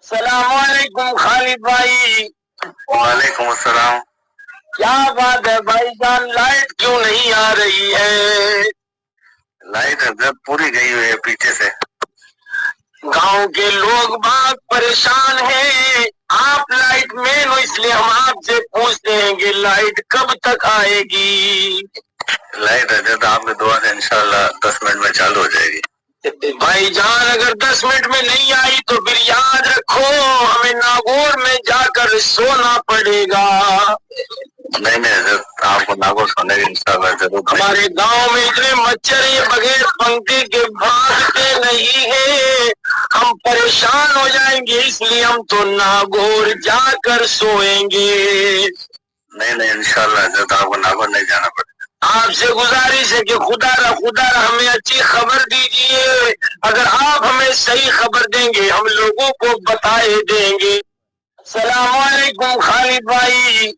السلام علیکم خالد بھائی۔ وعلیکم السلام۔ کیا بات ہے بھائی جان، لائٹ کیوں نہیں آ رہی ہے؟ لائٹ جب پوری گئی ہوئی ہے پیچھے سے۔ گاؤں کے لوگ بہت پریشان ہیں، آپ لائٹ مین ہو اس لیے ہم آپ سے پوچھتے ہیں کہ لائٹ کب تک آئے گی؟ لائٹ ہے تو آپ کی دعا سے انشاءاللہ 10 منٹ میں چالو ہو جائے گی۔ بھائی جان اگر 10 منٹ میں نہیں آئی تو پھر یاد رکھو ہمیں ناگور میں جا کر سونا پڑے گا۔ نہیں حضرت، آپ کو ناگور سونے کی انشاءاللہ ضرور۔ ہمارے گاؤں میں اتنے مچھر یہ بغیر پنکھے کے بھاگتے نہیں ہیں، ہم پریشان ہو جائیں گے، اس لیے ہم تو ناگور جا کر سوئیں گے۔ نہیں انشاءاللہ حضرت، آپ کو ناگور نہیں جانا پڑے گا۔ آپ سے گزارش ہے کہ خدا را ہمیں اچھی خبر دیجیے، اگر آپ ہمیں صحیح خبر دیں گے ہم لوگوں کو بتائے دیں گے۔ السلام علیکم خالد بھائی۔